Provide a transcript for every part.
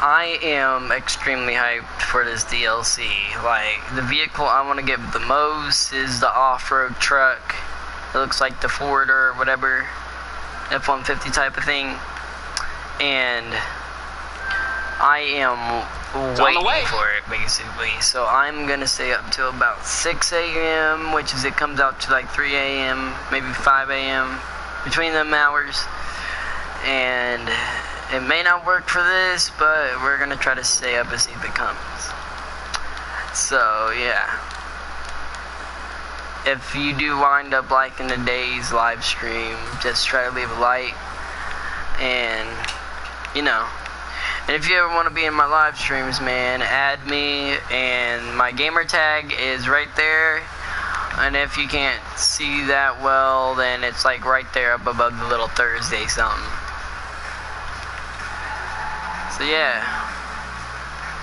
I am extremely hyped for this DLC. Like, the vehicle I want to get the most is the off-road truck. It looks like the Ford or whatever, F-150 type of thing. And I am waiting for it, basically. So I'm going to stay up till about 6 a.m., which is, it comes out to like 3 a.m., maybe 5 a.m., between them hours. And it may not work for this, but we're going to try to stay up and see if it comes. So, yeah. If you do wind up liking today's live stream, just try to leave a like. And, you know. And if you ever want to be in my live streams, man, add me. And my gamer tag is right there. And if you can't see that well, then it's like right there up above the little Thursday something. So yeah,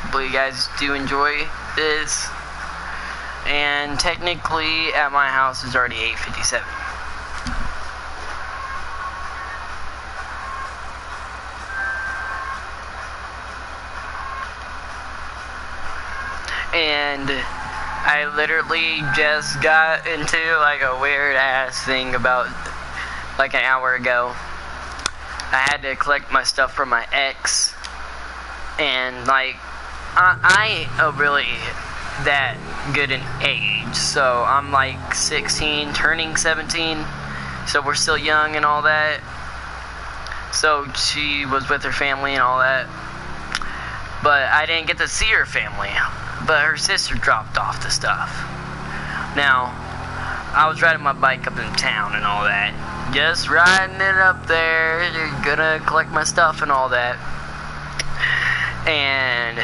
hopefully you guys do enjoy this. And technically at my house it's already 8:57. And I literally just got into like a weird ass thing about like an hour ago. I had to collect my stuff from my ex. And like, I ain't really that good in age, so I'm like 16, turning 17, so we're still young and all that. So she was with her family and all that, but I didn't get to see her family, but her sister dropped off the stuff. Now, I was riding my bike up in town and all that, just riding it up there, gonna collect my stuff and all that. And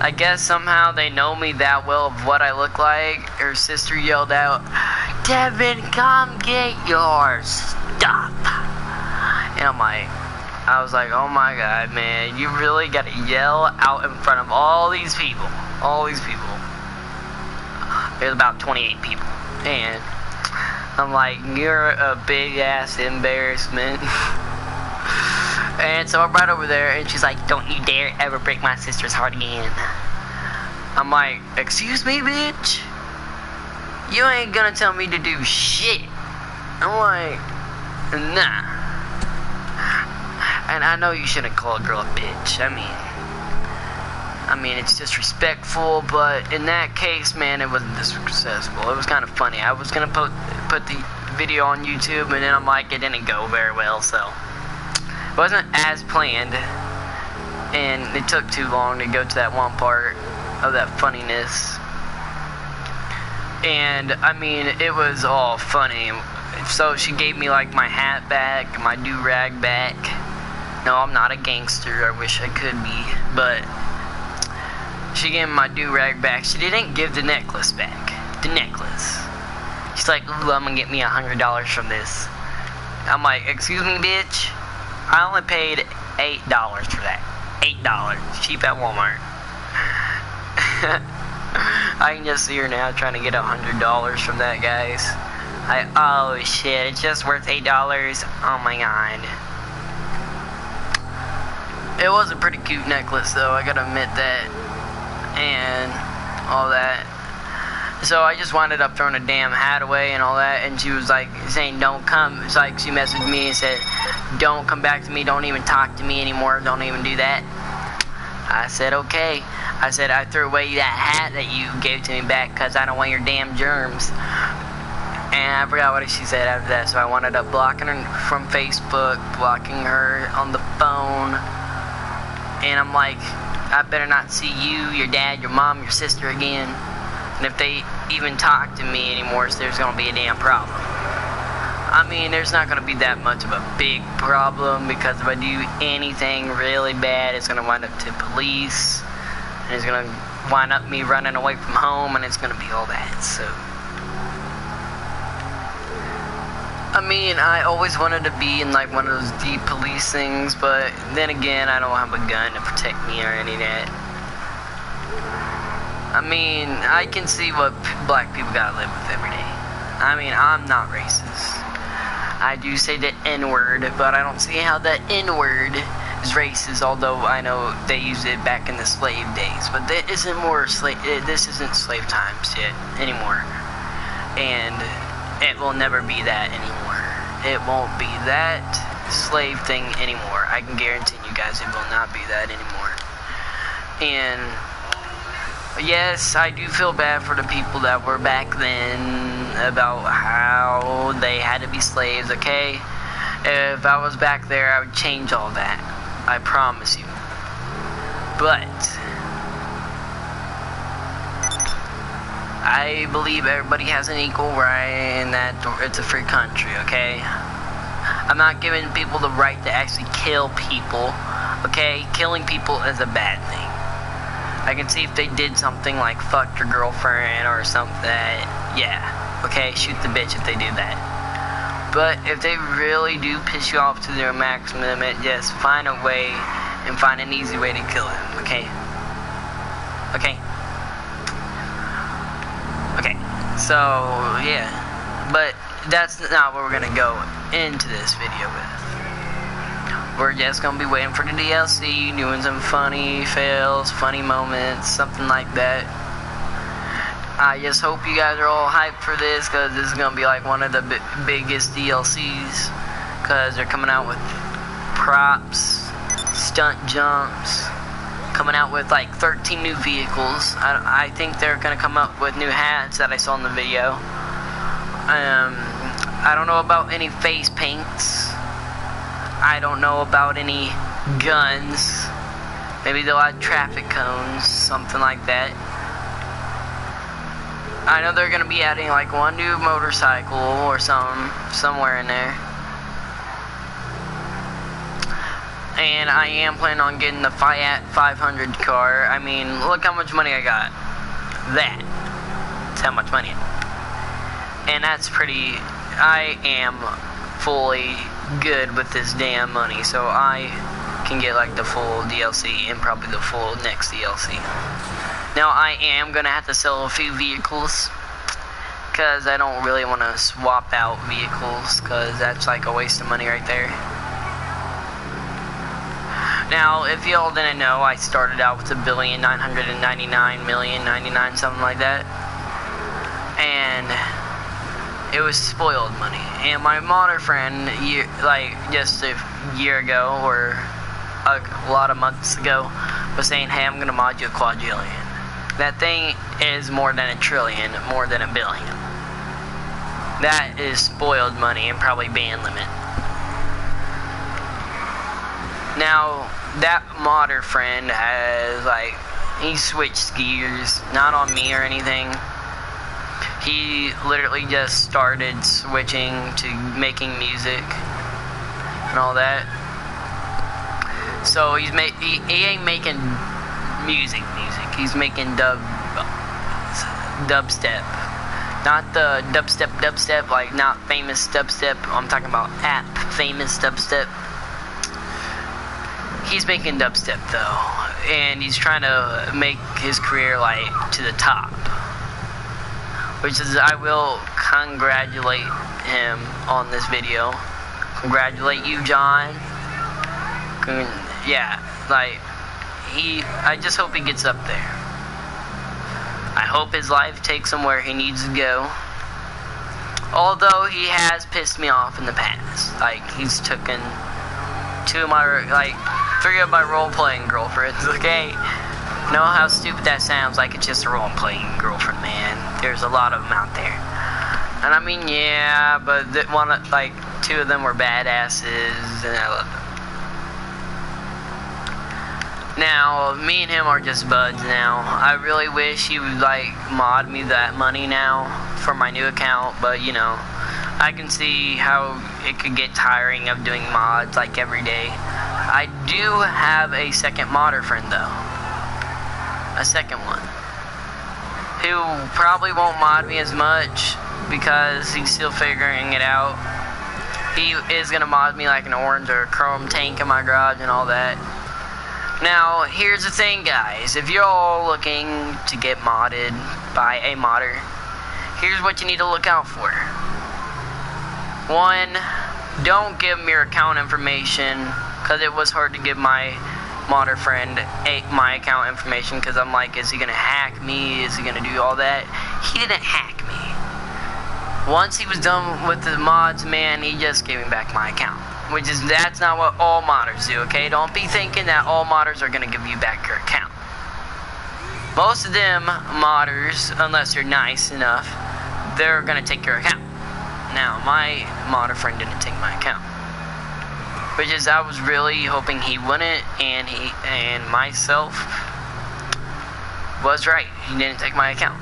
I guess somehow they know me that well of what I look like. Her sister yelled out, "Devin, come get your stuff." And I was like, oh my god, man, you really gotta yell out in front of all these people. All these people. There's about 28 people. And I'm like, you're a big ass embarrassment. And so I'm right over there, and she's like, "Don't you dare ever break my sister's heart again." I'm like, "Excuse me, bitch? You ain't gonna tell me to do shit." I'm like, nah. And I know you shouldn't call a girl a bitch. I mean, it's disrespectful, but in that case, man, it wasn't disrespectful. It was kind of funny. I was gonna put the video on YouTube, and then I'm like, it didn't go very well, so. It wasn't as planned, and it took too long to go to that one part of that funniness. And I mean, it was all funny. So she gave me like my hat back, my do-rag back. No, I'm not a gangster, I wish I could be, but she gave me my do-rag back. She didn't give the necklace back. The necklace. She's like, "Ooh, I'm gonna get me $100 from this." I'm like, "Excuse me, bitch? I only paid $8 for that. $8. Cheap at Walmart." I can just see her now trying to get $100 from that, guys. Oh shit, it's just worth $8. Oh my god. It was a pretty cute necklace though, I gotta admit that. And all that. So I just wound up throwing a damn hat away and all that, and she was like saying, "Don't come." It's like she messaged me and said, "Don't come back to me, don't even talk to me anymore, don't even do that." I said, okay. I said, "I threw away that hat that you gave to me back because I don't want your damn germs." And I forgot what she said after that, so I wound up blocking her from Facebook, blocking her on the phone. And I'm like, I better not see you, your dad, your mom, your sister again. And if they even talk to me anymore, so there's gonna be a damn problem. I mean, there's not gonna be that much of a big problem, because if I do anything really bad, it's gonna wind up to police, and it's gonna wind up me running away from home, and it's gonna be all that. So I mean, I always wanted to be in like one of those deep police things, but then again, I don't have a gun to protect me or any of that. I mean, I can see what black people gotta live with every day. I mean, I'm not racist. I do say the N-word, but I don't see how the N-word racist, although I know they used it back in the slave days. But this isn't slave times yet anymore, and it will never be that anymore. It won't be that slave thing anymore. I can guarantee you guys it will not be that anymore. And yes, I do feel bad for the people that were back then about how they had to be slaves, okay? If I was back there, I would change all that. I promise you. But I believe everybody has an equal right and that it's a free country, okay? I'm not giving people the right to actually kill people, okay? Killing people is a bad thing. I can see if they did something like fucked your girlfriend or something, yeah, okay, shoot the bitch if they do that. But if they really do piss you off to their maximum limit, just find a way and find an easy way to kill them, okay? Okay? Okay, so, yeah. But that's not what we're gonna go into this video with. We're just gonna be waiting for the DLC, doing some funny fails, funny moments, something like that. I just hope you guys are all hyped for this, because this is going to be like one of the biggest DLCs, because they're coming out with props, stunt jumps, coming out with like 13 new vehicles. I think they're going to come up with new hats that I saw in the video. I don't know about any face paints. I don't know about any guns. Maybe they'll add traffic cones, something like that. I know they're going to be adding like one new motorcycle or somewhere in there. And I am planning on getting the Fiat 500 car. I mean, look how much money I got. That's how much money. And that's pretty, I am fully good with this damn money. So I can get like the full DLC and probably the full next DLC. Now, I am going to have to sell a few vehicles, because I don't really want to swap out vehicles, because that's like a waste of money right there. Now, if y'all didn't know, I started out with $1,999,000,099, something like that. And it was spoiled money. And my modder friend, just a year ago, or a lot of months ago, was saying, hey, I'm going to mod you a quadrillion. That thing is more than a trillion, more than a billion. That is spoiled money and probably ban limit. Now, that modder friend has, he switched gears, not on me or anything. He literally just started switching to making music and all that. So he ain't making music. He's making dubstep. Not the dubstep, like not famous dubstep. I'm talking about app famous dubstep. He's making dubstep though, and he's trying to make his career like to the top. Which is, I will congratulate him on this video. Congratulate you, John. Yeah, I just hope he gets up there. I hope his life takes him where he needs to go. Although he has pissed me off in the past. He's taken 3 of my role-playing girlfriends, okay? Know how stupid that sounds, like it's just a role-playing girlfriend, man. There's a lot of them out there. And I mean, yeah, but 2 of them were badasses, and I love them. Now, me and him are just buds now. I really wish he would, mod me that money now for my new account, but, I can see how it could get tiring of doing mods, every day. I do have a second modder friend, though. A second one. Who probably won't mod me as much, because he's still figuring it out. He is going to mod me like an orange or chrome tank in my garage and all that. Now, here's the thing, guys. If you're all looking to get modded by a modder, here's what you need to look out for. 1, don't give them your account information because it was hard to give my modder friend my account information, because I'm like, is he gonna hack me? Is he gonna do all that? He didn't hack me. Once he was done with the mods, man, he just gave me back my account. That's not what all modders do, okay? Don't be thinking that all modders are gonna give you back your account. Most of them modders, unless you're nice enough, they're gonna take your account. Now, my modder friend didn't take my account, which is, I was really hoping he wouldn't, and myself was right. He didn't take my account.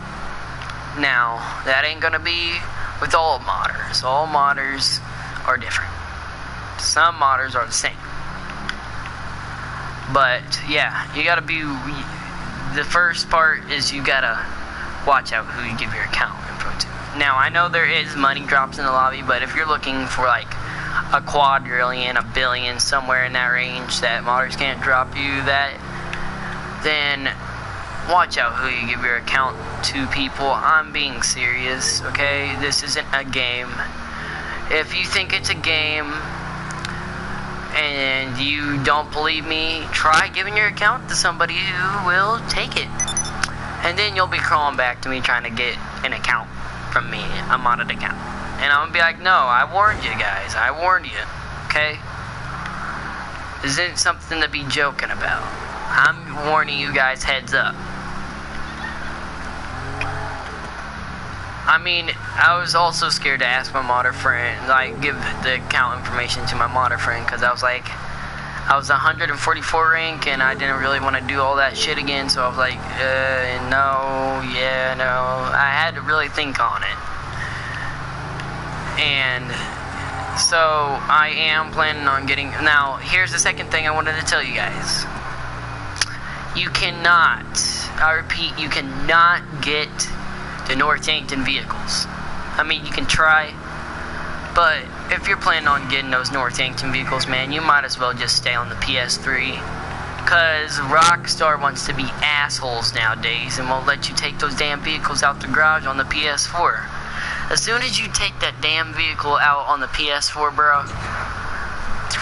Now, that ain't gonna be with all modders. All modders are different. Some modders are the same. But yeah, you gotta be. The first part is you gotta watch out who you give your account info to. Now, I know there is money drops in the lobby, but if you're looking for like a quadrillion, a billion, somewhere in that range that modders can't drop you that, then watch out who you give your account to, people. I'm being serious, okay? This isn't a game. If you think it's a game and you don't believe me, try giving your account to somebody who will take it. And then you'll be crawling back to me trying to get an account from me, a modded account. And I'm gonna be like, no, I warned you guys. I warned you, okay? This isn't something to be joking about. I'm warning you guys, heads up. I mean, I was also scared to ask my modder friend, like, give the account information to my modder friend, because I was like, I was 144 rank, and I didn't really want to do all that shit again, so I was like, no, yeah, no. I had to really think on it. And so I am planning on getting. Now, here's the second thing I wanted to tell you guys. You cannot, I repeat, you cannot get the North Yankton vehicles. I mean, you can try, but if you're planning on getting those North Yankton vehicles, man, you might as well just stay on the PS3, because Rockstar wants to be assholes nowadays and won't let you take those damn vehicles out the garage on the PS4. As soon as you take that damn vehicle out on the PS4, bro,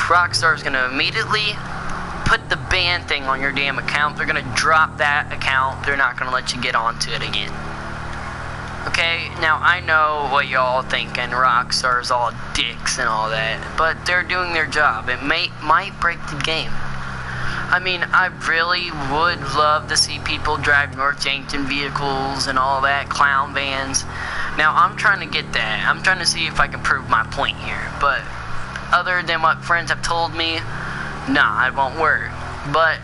Rockstar's gonna immediately put the ban thing on your damn account. They're gonna drop that account. They're not gonna let you get onto it again. Okay, now I know what y'all thinking, Rockstar's all dicks and all that, but they're doing their job. It might break the game. I mean, I really would love to see people drive North Yankton vehicles and all that, clown vans. Now, I'm trying to get that. I'm trying to see if I can prove my point here. But other than what friends have told me, nah, it won't work. But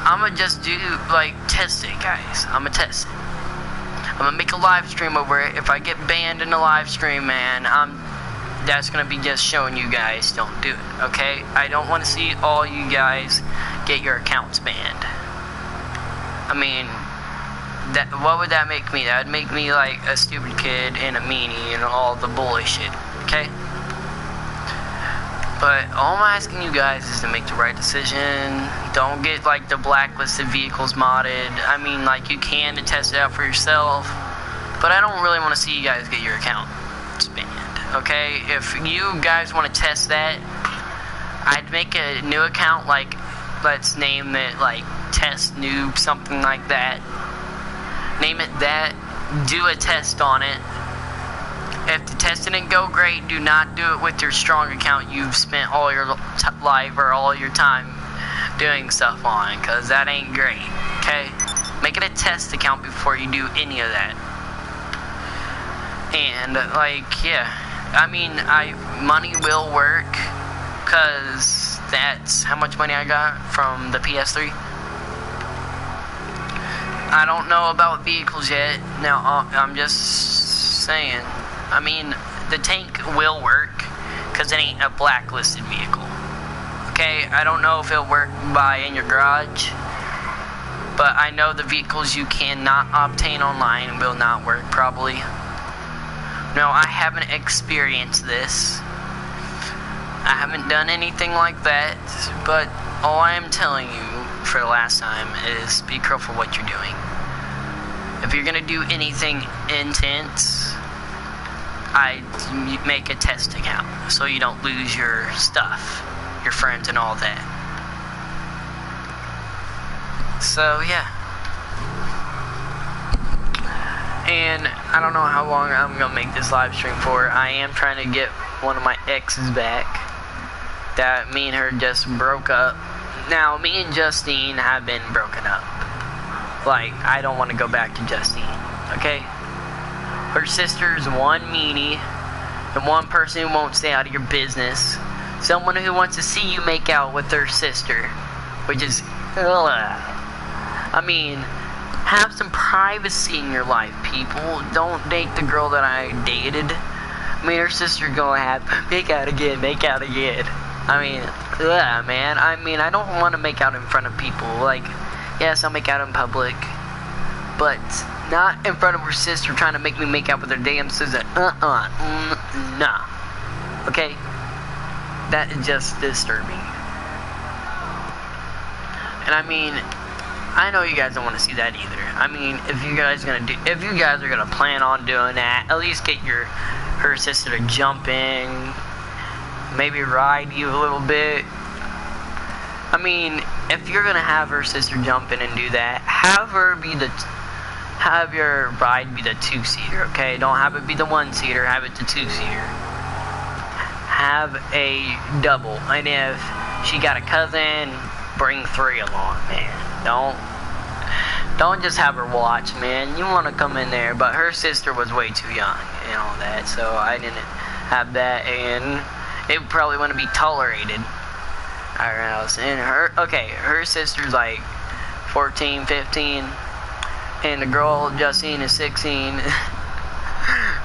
I'm going to just do, like, test it, guys. I'm going to test it. I'm going to make a live stream over it. If I get banned in the live stream, man, that's going to be just showing you guys don't do it, okay? I don't want to see all you guys get your accounts banned. I mean, what would that make me? That would make me like a stupid kid and a meanie and all the bullshit, okay? But all I'm asking you guys is to make the right decision. Don't get like the blacklisted vehicles modded. I mean, like, you can to test it out for yourself, but I don't really want to see you guys get your account banned. Okay, if you guys want to test that, I'd make a new account, like, let's name it, like, Test Noob, something like that. Name it that, do a test on it. If the test didn't go great, do not do it with your strong account you've spent all your life or all your time doing stuff on, because that ain't great, okay? Make it a test account before you do any of that. And, like, yeah. I mean, money will work, because that's how much money I got from the PS3. I don't know about vehicles yet. Now, I'm just saying. I mean, the tank will work, because it ain't a blacklisted vehicle. Okay, I don't know if it'll work in your garage, but I know the vehicles you cannot obtain online will not work, probably. No, I haven't experienced this. I haven't done anything like that, but all I am telling you for the last time is be careful what you're doing. If you're gonna do anything intense, I make a test account so you don't lose your stuff, your friends and all that. So yeah. And I don't know how long I'm gonna make this live stream for. I am trying to get one of my exes back. That me and her just broke up. Now, me and Justine have been broken up. Like, I don't want to go back to Justine, okay? Her sister's one meanie, and one person who won't stay out of your business. Someone who wants to see you make out with their sister, which is, I mean, have some privacy in your life, people. Don't date the girl that I dated. I mean, her sister gonna have make out again. I mean, man. I mean, I don't want to make out in front of people. Like, yes, I'll make out in public, but not in front of her sister trying to make me make out with her damn sister. Nah. Okay? That is just disturbing. And I mean, I know you guys don't want to see that either. I mean, if you guys are gonna plan on doing that, at least get her sister to jump in. Maybe ride you a little bit. I mean, if you're gonna have her sister jump in and do that, have your ride be the 2-seater, okay? Don't have it be the 1-seater, have it the 2-seater. Have a double. And if she got a cousin, bring 3 along, man. Don't just have her watch, man. You wanna come in there, but her sister was way too young and all that, so I didn't have that, and it probably wouldn't be tolerated our house. And her sister's like 14, 15, and the girl Justine is 16.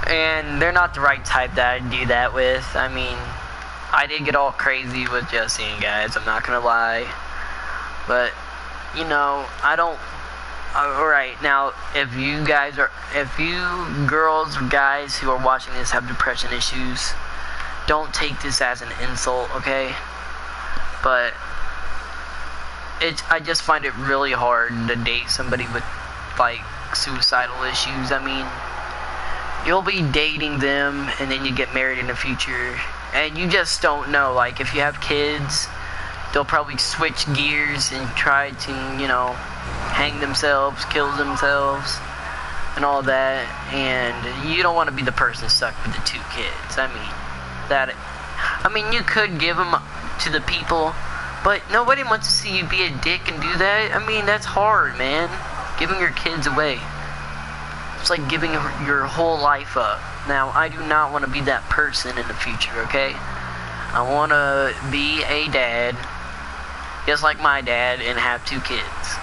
And they're not the right type that I'd do that with. I mean, I did get all crazy with Justine, guys, I'm not gonna lie. But, you know, I don't... Alright, now, if you girls or guys who are watching this have depression issues, don't take this as an insult, okay? But I just find it really hard to date somebody with, like, suicidal issues. I mean, you'll be dating them, and then you get married in the future, and you just don't know. Like, if you have kids, they'll probably switch gears and try to, you know, hang themselves, kill themselves, and all that. And you don't want to be the person stuck with the 2 kids. I mean, you could give them to the people, but nobody wants to see you be a dick and do that. I mean, that's hard, man. Giving your kids away. It's like giving your whole life up. Now, I do not want to be that person in the future, okay? I want to be a dad, just like my dad, and have 2 kids.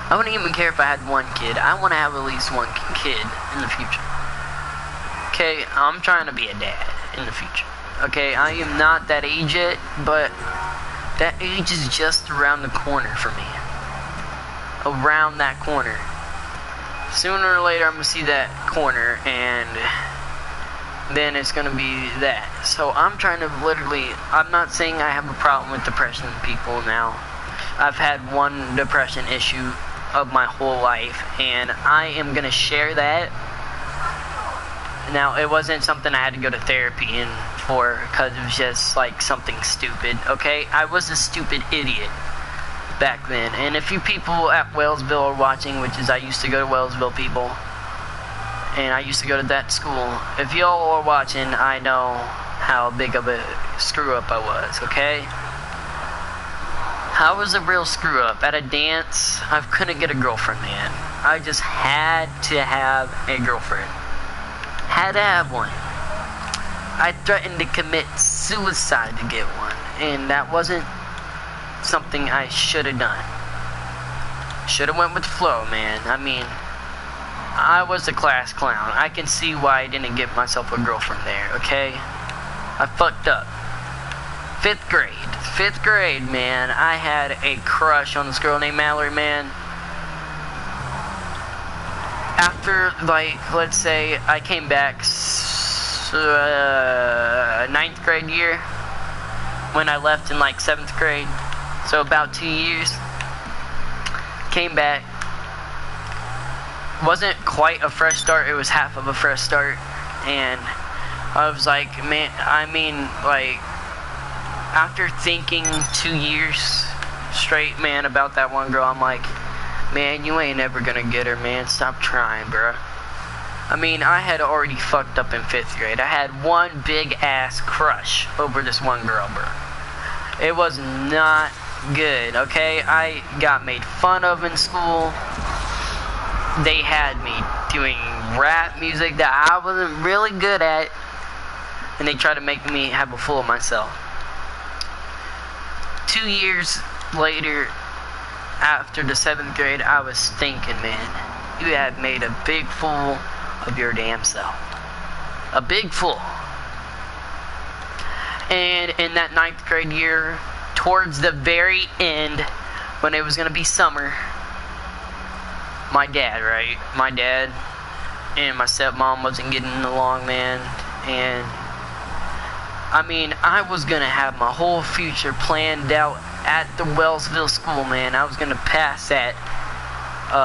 I wouldn't even care if I had 1 kid. I want to have at least 1 kid in the future. Okay, I'm trying to be a dad in the future. Okay, I am not that age yet, but that age is just around the corner for me. Around that corner. Sooner or later, I'm going to see that corner, and then it's going to be that. So I'm trying to I'm not saying I have a problem with depression people now. I've had 1 depression issue of my whole life, and I am going to share that. Now, it wasn't something I had to go to therapy for, because it was just, like, something stupid, okay? I was a stupid idiot back then. And if you people at Wellsville are watching, which is I used to go to Wellsville, people, and I used to go to that school. If y'all are watching, I know how big of a screw-up I was, okay? I was a real screw-up. At a dance, I couldn't get a girlfriend, man. I just had to have a girlfriend. Had to have one. I threatened to commit suicide to get one, and that wasn't something I should have done. Should have went with the flow, man. I mean, I was a class clown. I can see why I didn't get myself a girlfriend there, okay? I fucked up. 5th grade, man. I had a crush on this girl named Mallory, man. After, like, let's say I came back 9th grade year, when I left in, like, 7th grade, so about 2 years, came back. Wasn't quite a fresh start, it was half of a fresh start. And I was like, man, I mean, like, after thinking 2 years straight, man, about that one girl, I'm like, man, you ain't ever gonna get her, man. Stop trying, bro. I mean, I had already fucked up in 5th grade. I had one big ass crush over this one girl, bro. It was not good, okay? I got made fun of in school. They had me doing rap music that I wasn't really good at, and they tried to make me have a fool of myself. 2 years later, after the 7th grade, I was thinking, man, you have made a big fool of your damn self. A big fool. And in that 9th grade year, towards the very end, when it was going to be summer, my dad and my stepmom wasn't getting along, man. And I mean, I was going to have my whole future planned out at the Wellsville school, man. I was going to pass that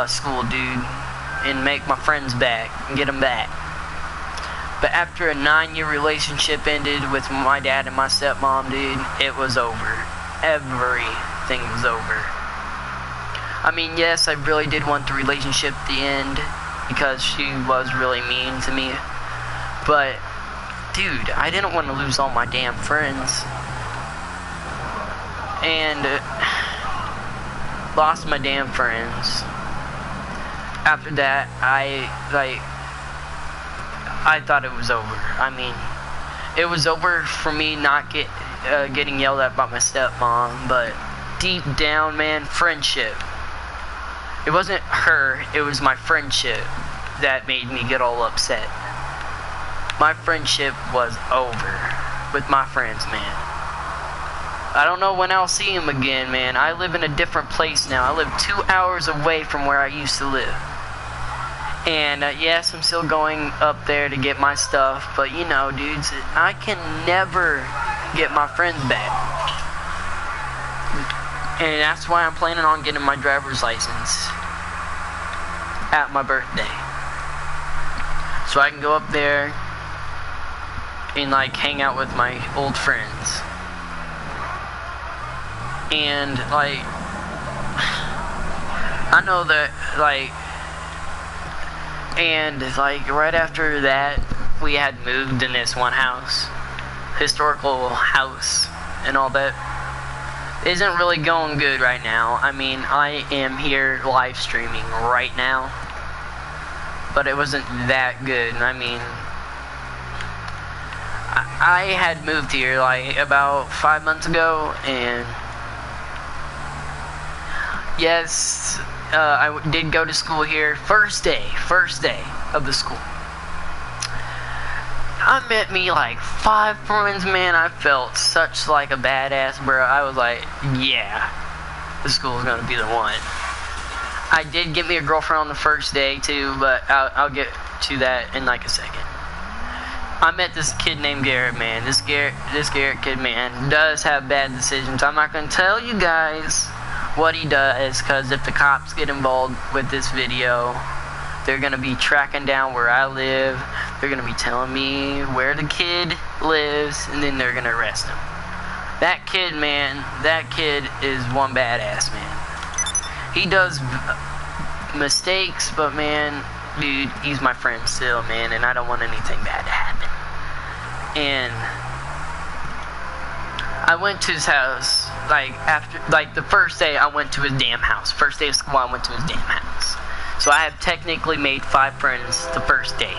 school, dude, and make my friends back and get them back. But after a 9-year relationship ended with my dad and my stepmom, dude, it was over. Everything was over. I mean, yes, I really did want the relationship to end because she was really mean to me. But, dude, I didn't want to lose all my damn friends. And lost my damn friends. After that, I thought it was over. I mean, it was over for me not getting yelled at by my stepmom, but deep down, man, friendship. It wasn't her, it was my friendship that made me get all upset. My friendship was over with my friends, man. I don't know when I'll see him again, man. I live in a different place now. I live 2 hours away from where I used to live. And yes, I'm still going up there to get my stuff, but you know, dudes, I can never get my friends back. And that's why I'm planning on getting my driver's license at my birthday. So I can go up there and like hang out with my old friends. And like, I know that like, and like right after that, we had moved in this one house, historical house, and all that. Isn't really going good right now. I mean, I am here live streaming right now, but it wasn't that good. I mean, I had moved here like about 5 months ago, and yes, I did go to school here. First day of the school. I met me like 5 friends, man. I felt such like a badass, bro. I was like, yeah, the school's gonna be the one. I did get me a girlfriend on the first day too, but I'll get to that in like a second. I met this kid named Garrett, man. This Garrett kid, man, does have bad decisions. I'm not gonna tell you guys what he does, because if the cops get involved with this video, they're gonna be tracking down where I live. They're gonna be telling me where the kid lives, and then they're gonna arrest him. That kid, man, that kid is one badass, man. He does mistakes, but man, dude, he's my friend still, man, and I don't want anything bad to happen. And I went to his house, like, after, like, the first day I went to his damn house. First day of school, I went to his damn house. So I have technically made 5 friends the first day.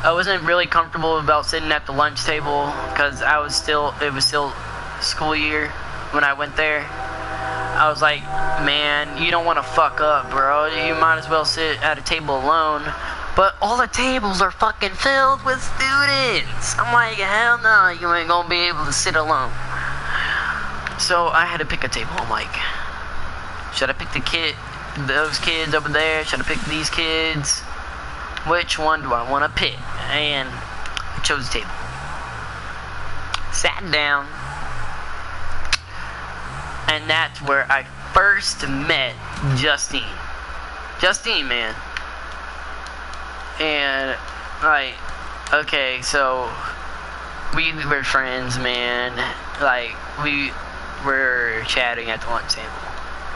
I wasn't really comfortable about sitting at the lunch table, because it was still school year when I went there. I was like, man, you don't want to fuck up, bro. You might as well sit at a table alone. But all the tables are fucking filled with students. I'm like, hell no, you ain't gonna be able to sit alone. So I had to pick a table. I'm like, should I pick those kids over there? Should I pick these kids? Which one do I want to pick? And I chose a table. Sat down. And that's where I first met Justine. Justine, man. And like, okay, so we were friends, man. Like, we were chatting at the lunch table.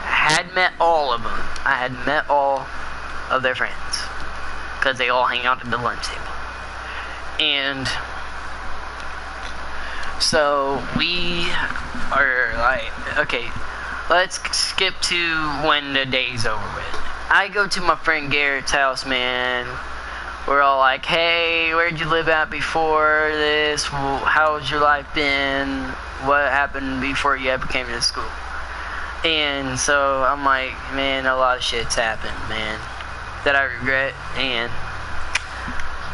I had met all of them. I had met all of their friends, because they all hang out at the lunch table. And so we are like, okay, let's skip to when the day's over with. I go to my friend Garrett's house, man. We're all like, hey, where'd you live at before this? How's your life been? What happened before you ever came to school? And so I'm like, man, a lot of shit's happened, man, that I regret. And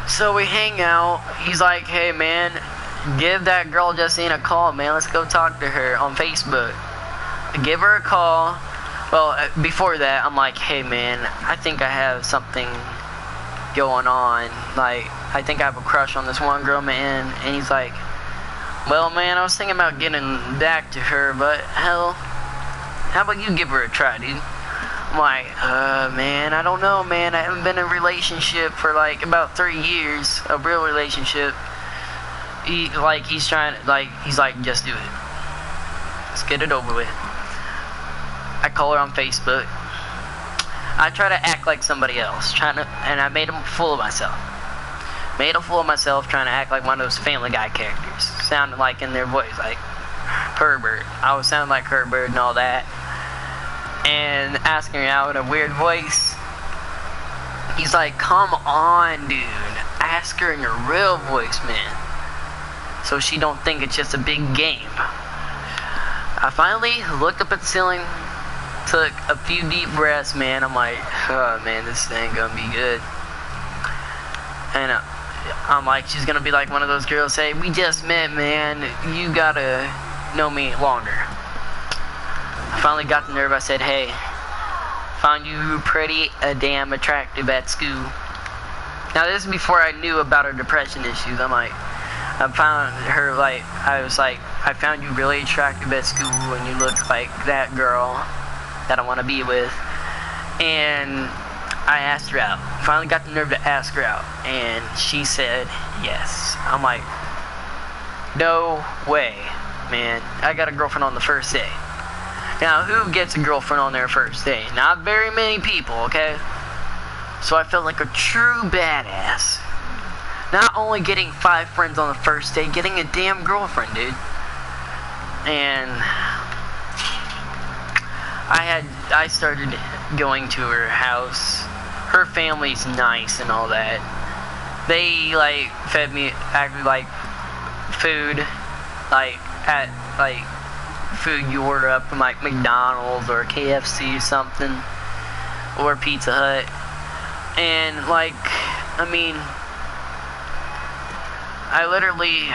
so we hang out. He's like, hey, man, give that girl Justine a call, man. Let's go talk to her on Facebook. I give her a call. Well, before that, I'm like, hey, man, I think I have something going on. Like, I think I have a crush on this one girl, man. And he's like, well, man, I was thinking about getting back to her, but hell, how about you give her a try, dude? I'm like, man, I don't know, man. I haven't been in a relationship for like about 3 years, a real relationship. He's like, just do it. Let's get it over with. I call her on Facebook. I try to act like somebody else, and I made a fool of myself. Made a fool of myself trying to act like one of those Family Guy characters. Sounded like in their voice, like Herbert. I was sounding like Herbert and all that. And asking her out in a weird voice. He's like, come on, dude. Ask her in your real voice, man. So she don't think it's just a big game. I finally looked up at the ceiling, took a few deep breaths, man. I'm like, oh, man, this ain't gonna be good. And I'm like, she's gonna be like one of those girls say, we just met, man. You gotta know me longer. I finally got the nerve. I said, hey, found you pretty damn attractive at school. Now, this is before I knew about her depression issues. I'm like, I found her, like, I was like, I found you really attractive at school, and you look like that girl that I want to be with. And I asked her out. Finally got the nerve to ask her out, and she said yes. I'm like, no way, man. I got a girlfriend on the first day. Now, who gets a girlfriend on their first day? Not very many people, okay? So I felt like a true badass. Not only getting 5 friends on the first day, getting a damn girlfriend, dude. And I started going to her house. Her family's nice and all that. They, like, fed me, actually, like, food, like, at, like, food you order up from, like, McDonald's or KFC or something, or Pizza Hut. And, like, I mean, I literally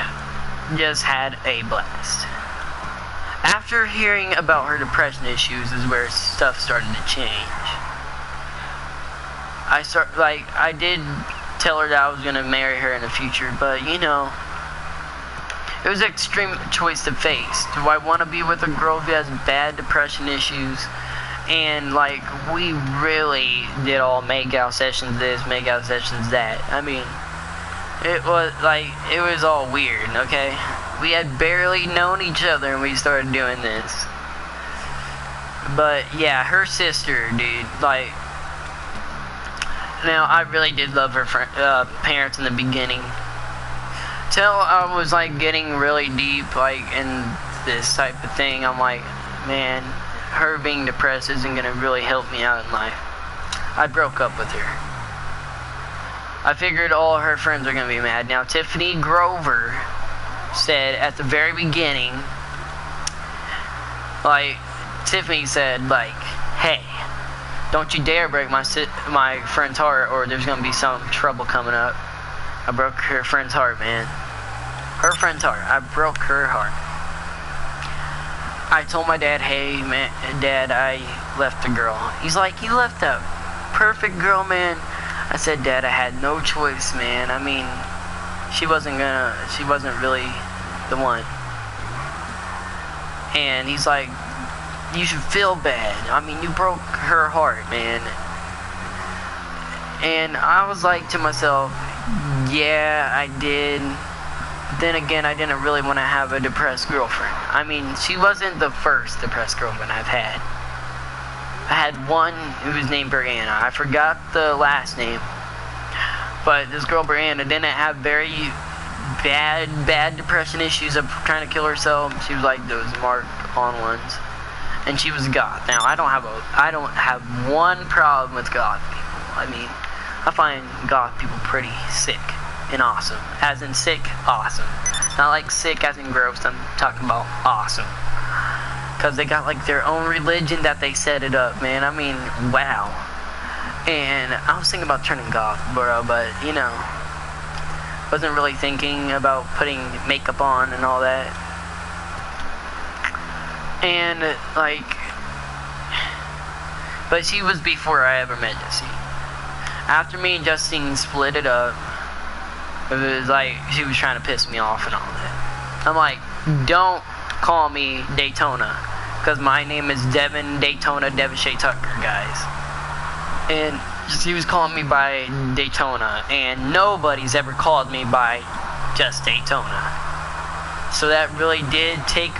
just had a blast. After hearing about her depression issues is where stuff started to change. I did tell her that I was going to marry her in the future, but, you know, it was an extreme choice to face. Do I want to be with a girl who has bad depression issues? And, like, we really did all make-out sessions this, make-out sessions that. I mean, it was all weird, okay? We had barely known each other and we started doing this. But, yeah, her sister, dude, like, now, I really did love her parents in the beginning. Till I was, like, getting really deep, like, in this type of thing, I'm like, man, her being depressed isn't going to really help me out in life. I broke up with her. I figured all her friends are going to be mad. Now, Tiffany Grover said at the very beginning, like, Tiffany said, like, hey, don't you dare break my friend's heart or there's going to be some trouble coming up. I broke her friend's heart, man. Her friend's heart. I broke her heart. I told my dad, hey, man, Dad, I left a girl. He's like, you left a perfect girl, man? I said, Dad, I had no choice, man. I mean, she wasn't really the one. And he's like, you should feel bad. I mean, you broke her heart, man. And I was like to myself, yeah, I did. Then again, I didn't really want to have a depressed girlfriend. I mean, she wasn't the first depressed girlfriend I've had. I had one who was named Brianna. I forgot the last name. But this girl, Brianna, didn't have very bad depression issues of trying to kill herself. She was like those marked on ones. And she was goth. Now, I don't have one problem with goth people. I mean, I find goth people pretty sick and awesome. As in sick, awesome. Not like sick as in gross. I'm talking about awesome. Because they got like their own religion that they set it up, man. I mean, wow. And I was thinking about turning goth, bro, but you know, wasn't really thinking about putting makeup on and all that. And like, but she was before I ever met Justine. After me and Justine split it up, it was like she was trying to piss me off and all that. I'm like, don't call me Daytona, because my name is Devin Daytona Devonshea Tucker, guys. And she was calling me by Daytona, and nobody's ever called me by just Daytona. So that really did tick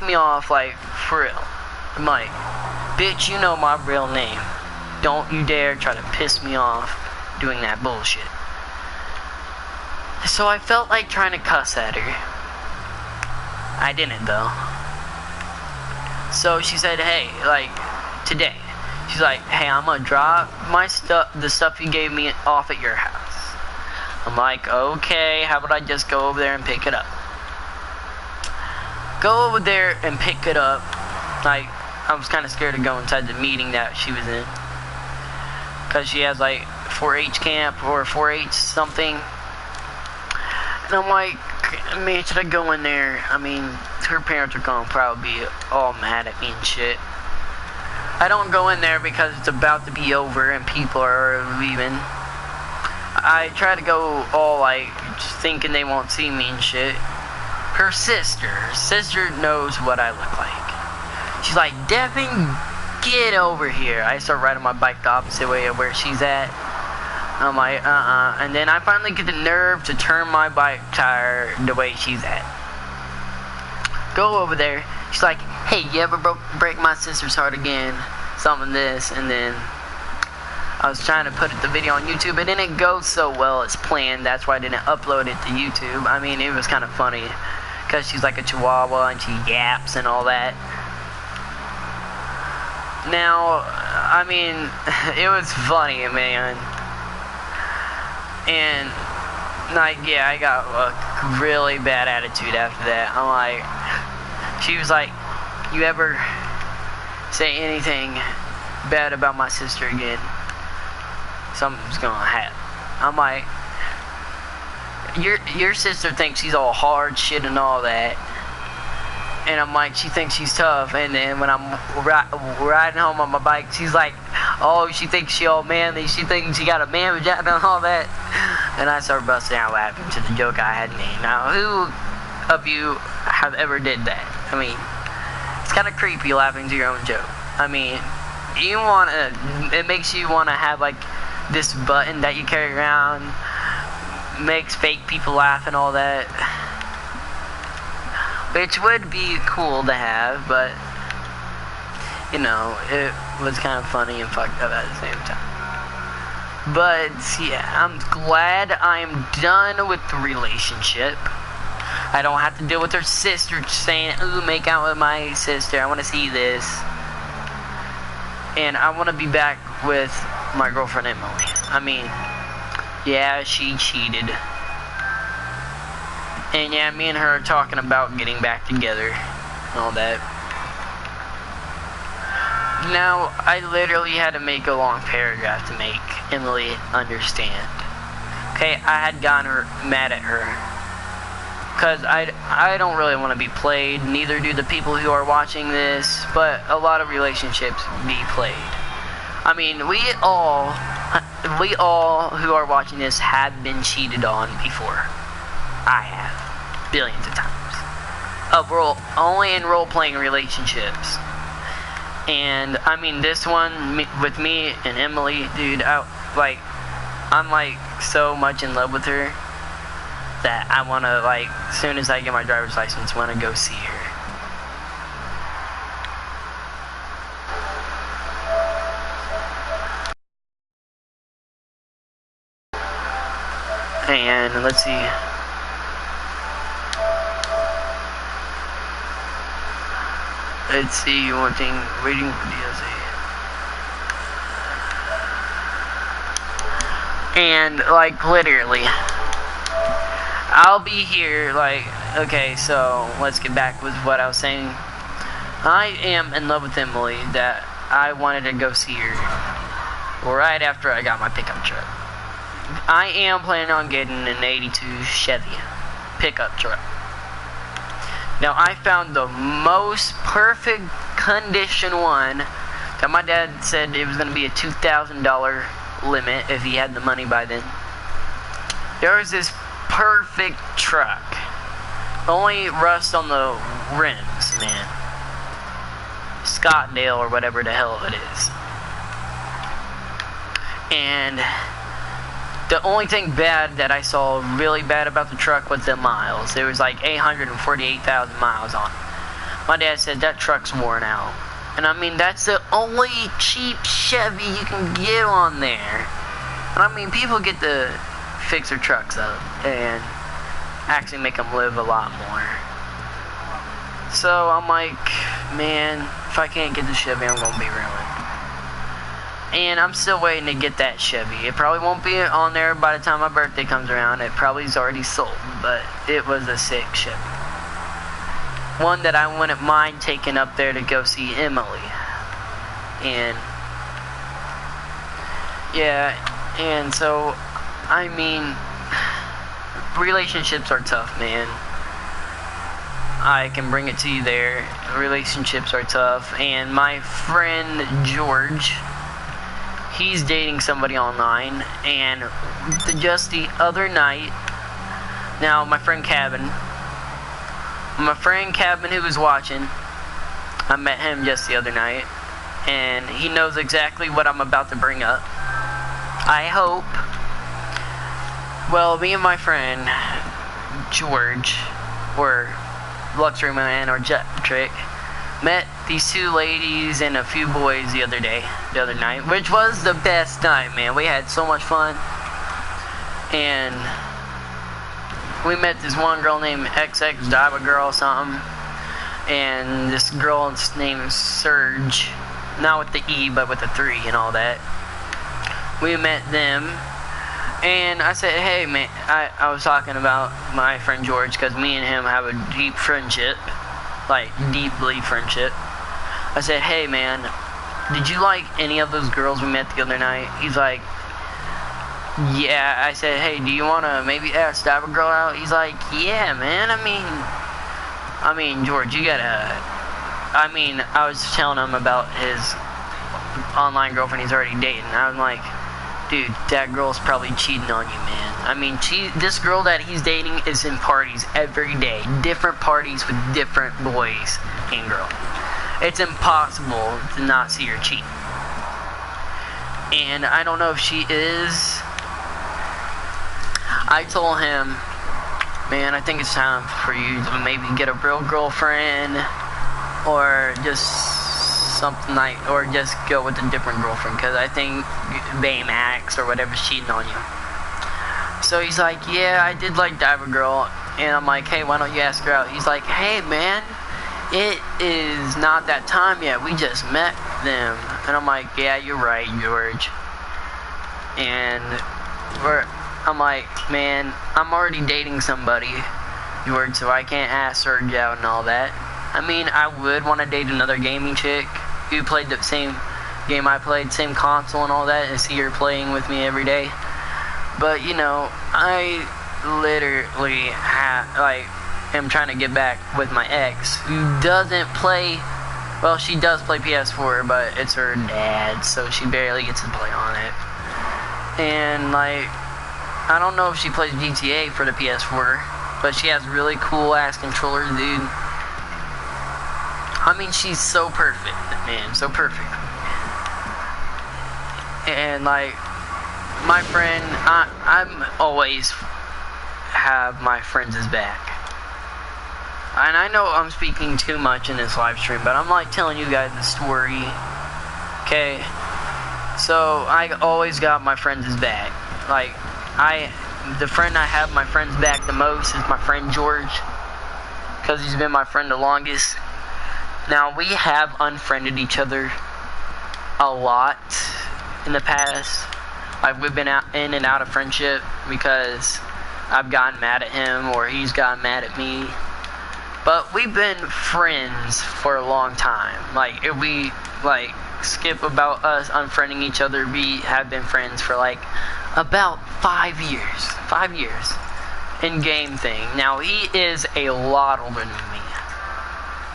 me off, like, for real. I'm like, bitch, you know my real name. Don't you dare try to piss me off doing that bullshit. So I felt like trying to cuss at her. I didn't, though. So she said, hey, like, today. She's like, hey, I'm gonna drop my stuff, the stuff you gave me off at your house. I'm like, okay, how about I just go over there and pick it up? Go over there and pick it up. Like, I was kind of scared to go inside the meeting that she was in. Because she has, like, 4-H camp or 4-H something. And I'm like, man, should I go in there? I mean, her parents are gonna probably be all mad at me and shit. I don't go in there because it's about to be over and people are leaving. I try to go all like just thinking they won't see me and shit. Her sister knows what I look like. She's like, Devin, get over here. I start riding my bike the opposite way of where she's at. I'm like, and then I finally get the nerve to turn my bike tire the way she's at. Go over there. She's like, hey, you ever break my sister's heart again? Something this, and then I was trying to put the video on YouTube. It didn't go so well as planned. That's why I didn't upload it to YouTube. I mean, it was kind of funny because she's like a chihuahua and she yaps and all that. Now, I mean, it was funny, man. And like, yeah, I got a really bad attitude after that. I'm like, she was like, you ever say anything bad about my sister again, something's gonna happen. I'm like, your sister thinks she's all hard shit and all that. And I'm like, she thinks she's tough. And then when I'm riding home on my bike, she's like, oh, she thinks she all manly. She thinks she got a man vagina and all that. And I started busting out laughing to the joke I had made. Now, who of you have ever did that? I mean, it's kind of creepy laughing to your own joke. I mean, it makes you want to have like this button that you carry around, makes fake people laugh and all that. Which would be cool to have, but, you know, it was kind of funny and fucked up at the same time. But, yeah, I'm glad I'm done with the relationship. I don't have to deal with her sister saying, ooh, make out with my sister, I want to see this. And I want to be back with my girlfriend Emily. I mean, yeah, she cheated. And yeah, me and her are talking about getting back together and all that. Now, I literally had to make a long paragraph to make Emily understand. Okay, I had gotten her mad at her. Because I don't really want to be played. Neither do the people who are watching this. But a lot of relationships be played. I mean, we all who are watching this have been cheated on before. I have. Billions of times. Only in role-playing relationships. And, I mean, this one, with me and Emily, dude, I'm like so much in love with her that I want to, like, as soon as I get my driver's license, want to go see her. And let's see. Let's see, one thing, waiting for DLC. And, like, literally, I'll be here, like, okay, so let's get back with what I was saying. I am in love with Emily, that I wanted to go see her right after I got my pickup truck. I am planning on getting an 82 Chevy pickup truck. Now, I found the most perfect condition one that my dad said it was going to be a $2,000 limit if he had the money by then. There was this perfect truck. Only rust on the rims, man. Scottsdale or whatever the hell it is. And the only thing bad that I saw really bad about the truck was the miles. There was like 848,000 miles on it. My dad said that truck's worn out. And I mean, that's the only cheap Chevy you can get on there. And I mean, people get to fix their trucks up and actually make them live a lot more. So I'm like, man, if I can't get the Chevy, I'm gonna be ruined. And I'm still waiting to get that Chevy. It probably won't be on there by the time my birthday comes around. It probably is already sold, but it was a sick Chevy. One that I wouldn't mind taking up there to go see Emily. And yeah, and so, I mean, relationships are tough, man. I can bring it to you there. Relationships are tough. And my friend George, he's dating somebody online, and just the other night, now my friend Cabin who was watching, I met him just the other night, and he knows exactly what I'm about to bring up. I hope. Well, me and my friend George, or Luxury Man, or Jet Trick, met these two ladies and a few boys the other night, which was the best night, man. We had so much fun. And we met this one girl named XX Diva Girl or something, and this girl's name is Surge, not with the E but with the 3 and all that. We met them, and I said, hey man, I was talking about my friend George, because me and him have a deep friendship, like deeply friendship. I said, hey man, did you like any of those girls we met the other night? He's like, yeah. I said, hey, do you want to maybe ask Diver Girl out? He's like, yeah man, I mean George, you gotta, I was telling him about his online girlfriend he's already dating. I'm like, dude, that girl's probably cheating on you, man. I mean, this girl that he's dating is in parties every day. Different parties with different boys and girls. It's impossible to not see her cheat. And I don't know if she is. I told him, man, I think it's time for you to maybe get a real girlfriend, or just something like, or just go with a different girlfriend, because I think Baymax or whatever's cheating on you. So he's like, yeah, I did like Diver Girl. And I'm like, hey, why don't you ask her out? He's like, hey man, it is not that time yet, we just met them. And I'm like, yeah, you're right, George. And I'm like, man, I'm already dating somebody, George, so I can't ask Serge out and all that. I mean, I would want to date another gaming chick who played the same game I played, same console and all that, and see her playing with me every day. But, you know, I literally am trying to get back with my ex, who doesn't play, well, she does play PS4, but it's her dad, so she barely gets to play on it. And, like, I don't know if she plays GTA for the PS4, but she has really cool ass controllers, dude. I mean, she's so perfect, man, so perfect. And, like, my friend, I'm always have my friends' back. And I know I'm speaking too much in this live stream, but I'm like telling you guys the story. Okay? So I always got my friends' back. Like, the friend I have my friend's back the most is my friend George, because he's been my friend the longest. Now, we have unfriended each other a lot in the past. Like, we've been in and out of friendship because I've gotten mad at him or he's gotten mad at me. But we've been friends for a long time. Like, if we, like, skip about us unfriending each other, we have been friends for, like, about 5 years. 5 years. In game thing. Now, he is a lot older than me.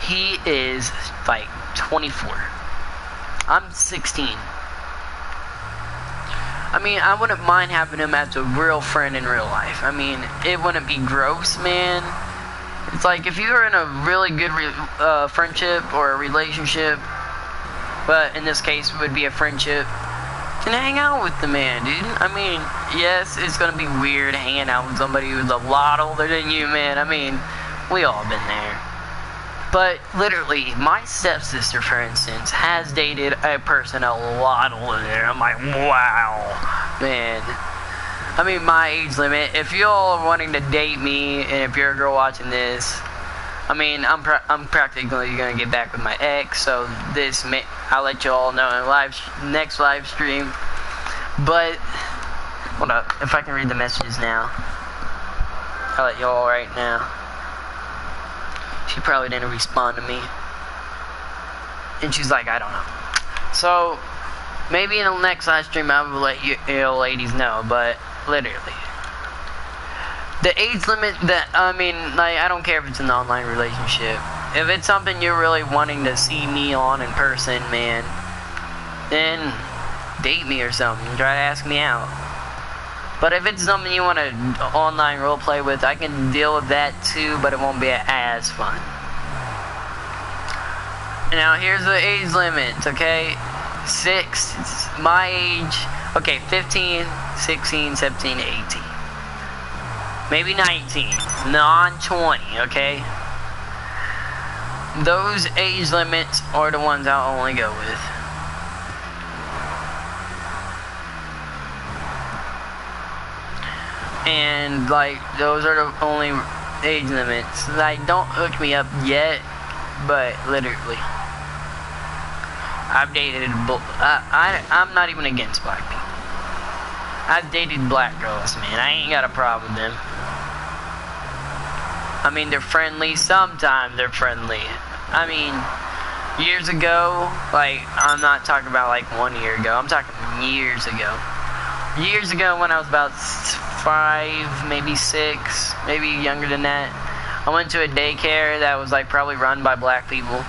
He is, like, 24. I'm 16. I mean, I wouldn't mind having him as a real friend in real life. I mean, it wouldn't be gross, man. It's like if you're in a really good friendship or a relationship, but in this case it would be a friendship, then hang out with the man, dude. I mean, yes, it's gonna be weird hanging out with somebody who's a lot older than you, man. I mean, we all been there. But literally, my stepsister, for instance, has dated a person a lot older than her. I'm like, wow, man. I mean, my age limit. If y'all are wanting to date me, and if you're a girl watching this, I mean, I'm practically gonna get back with my ex. So I'll let y'all know in next live stream. But hold up, if I can read the messages now, I'll let y'all right now. She probably didn't respond to me. And she's like, I don't know. So, maybe in the next live stream I will let you ladies know, but literally. The age limit I don't care if it's an online relationship. If it's something you're really wanting to see me on in person, man, then date me or something. Try to ask me out. But if it's something you want to online roleplay with, I can deal with that too, but it won't be as fun. Now, here's the age limits, okay? My age, okay, 15, 16, 17, 18. Maybe 19. Non-20, okay? Those age limits are the ones I'll only go with. And, like, those are the only age limits. Like, don't hook me up yet, but literally. I've dated, I'm not even against black people. I've dated black girls, man. I ain't got a problem with them. I mean, they're friendly. Sometimes they're friendly. I mean, years ago, like, I'm not talking about, like, 1 year ago. I'm talking years ago. Years ago when I was about 5, maybe 6, maybe younger than that, I went to a daycare that was like probably run by black people.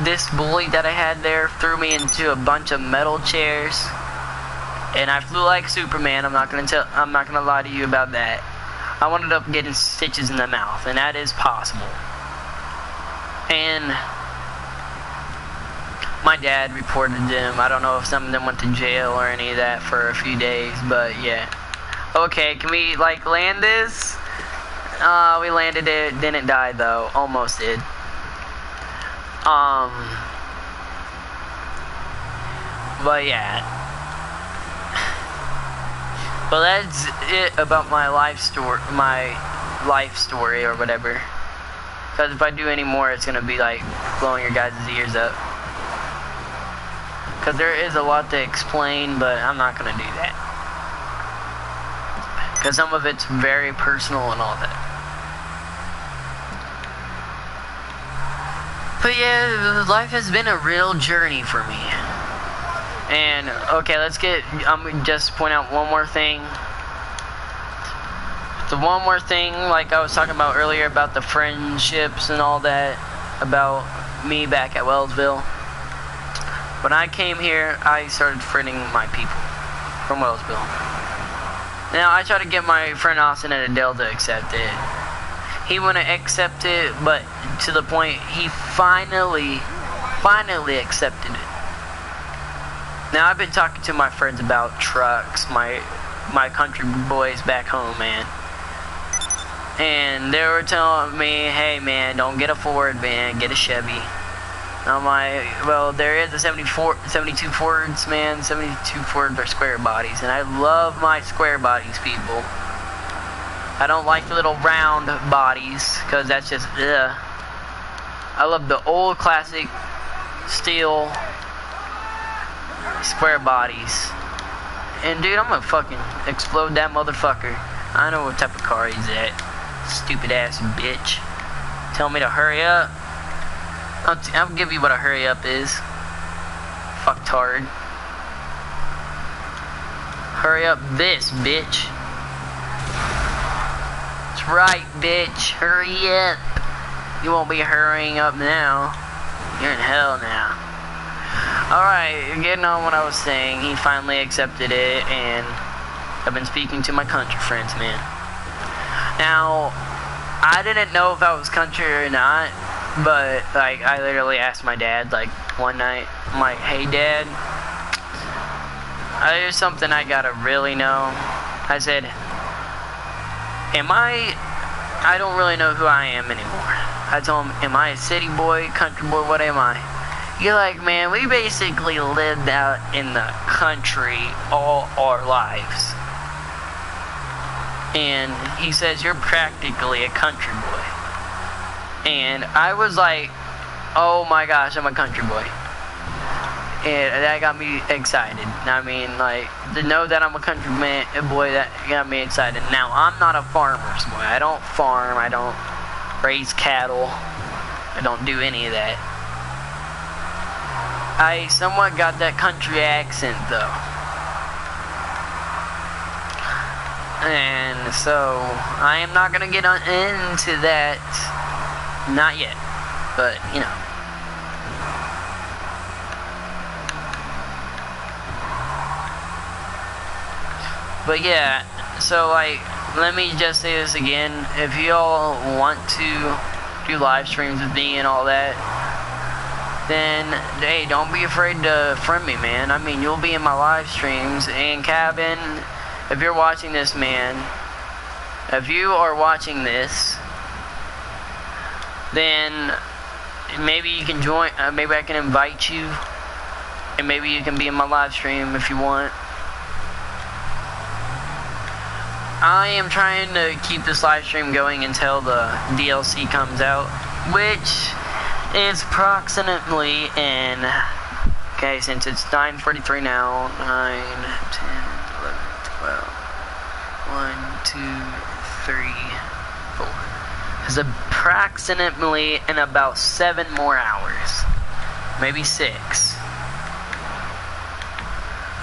This bully that I had there threw me into a bunch of metal chairs, and I flew like Superman. I'm not gonna lie to you about that. I ended up getting stitches in the mouth, and that is possible. And my dad reported them. I don't know if some of them went to jail or any of that for a few days, but yeah. Okay, can we, like, land this? We landed it. Didn't die, though. Almost did. But yeah. Well, that's it about my life story or whatever. Because if I do any more, it's gonna be like blowing your guys' ears up. Because there is a lot to explain, but I'm not gonna do that. Because some of it's very personal and all that. But yeah, life has been a real journey for me. And, okay, I'm gonna just point out one more thing. The one more thing, like I was talking about earlier about the friendships and all that, about me back at Wellsville. When I came here, I started friending my people from Wellsville. Now, I tried to get my friend Austin and Adele to accept it. He wouldn't accept it, but to the point he finally accepted it. Now I've been talking to my friends about trucks, my country boys back home, man. And they were telling me, hey man, don't get a Ford, man, get a Chevy. And I'm like, well, there is a 72 Fords, man. 72 Fords are square bodies, and I love my square bodies, people. I don't like the little round bodies, because that's just, ugh. I love the old classic steel square bodies. And dude, I'm gonna fucking explode that motherfucker. I know what type of car he's at. Stupid ass bitch. Tell me to hurry up. I'll give you what a hurry up is. Fucktard. Hurry up this, bitch. That's right, bitch. Hurry up. You won't be hurrying up now. You're in hell now. Alright, getting on what I was saying, he finally accepted it, and I've been speaking to my country friends, man. Now, I didn't know if I was country or not, but, like, I literally asked my dad, like, one night, I'm like, hey, Dad, there's something I gotta really know. I said, I don't really know who I am anymore. I told him, am I a city boy, country boy, what am I? You're like, man, we basically lived out in the country all our lives. And he says, you're practically a country boy. And I was like, oh my gosh, I'm a country boy. And that got me excited. I mean, like, to know that I'm a country boy, that got me excited. Now, I'm not a farmer's boy. I don't farm. I don't raise cattle. I don't do any of that. I somewhat got that country accent, though. And so, I am not going to get into that. Not yet. But, you know. But yeah, so like, let me just say this again. If y'all want to do live streams with me and all that, then, hey, don't be afraid to friend me, man. I mean, you'll be in my live streams. And Cabin, if you're watching this, man, if you are watching this, then maybe you can join, maybe I can invite you, and maybe you can be in my live stream if you want. I am trying to keep this live stream going until the DLC comes out, which is approximately in, okay, since it's 9:43 now, 9, 10, 11, 12, 1, 2, 3, 4. It's approximately in about 7 more hours, maybe 6.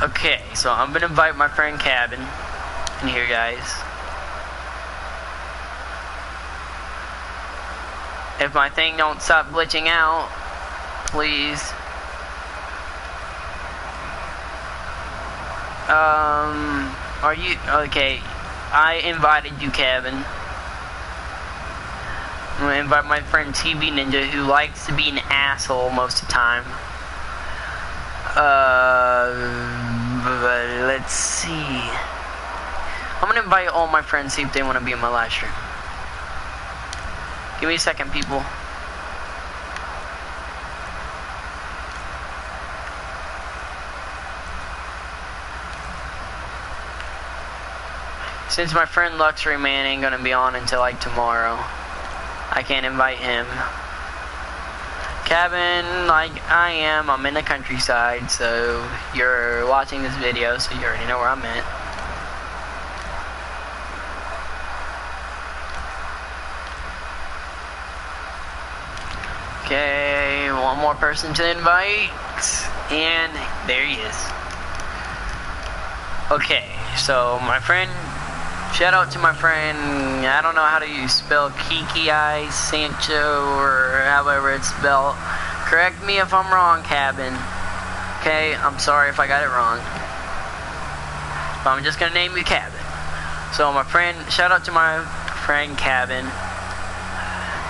Okay, so I'm gonna invite my friend Cabin in here, guys. If my thing don't stop glitching out, please. Are you okay? I invited you, Kevin. I'm gonna invite my friend TV Ninja, who likes to be an asshole most of the time. Let's see. I'm gonna invite all my friends, see if they want to be in my live stream. Give me a second, people. Since my friend Luxury Man ain't gonna be on until like tomorrow, I can't invite him. Cabin, like I am, I'm in the countryside, so you're watching this video, so you already know where I'm at. Okay, one more person to invite, and there he is. Okay, so my friend, shout out to my friend, I don't know how to spell Kiki I Sancho, or however it's spelled. Correct me if I'm wrong, Cabin. Okay, I'm sorry if I got it wrong. But I'm just gonna name you Cabin. So my friend, shout out to my friend Cabin,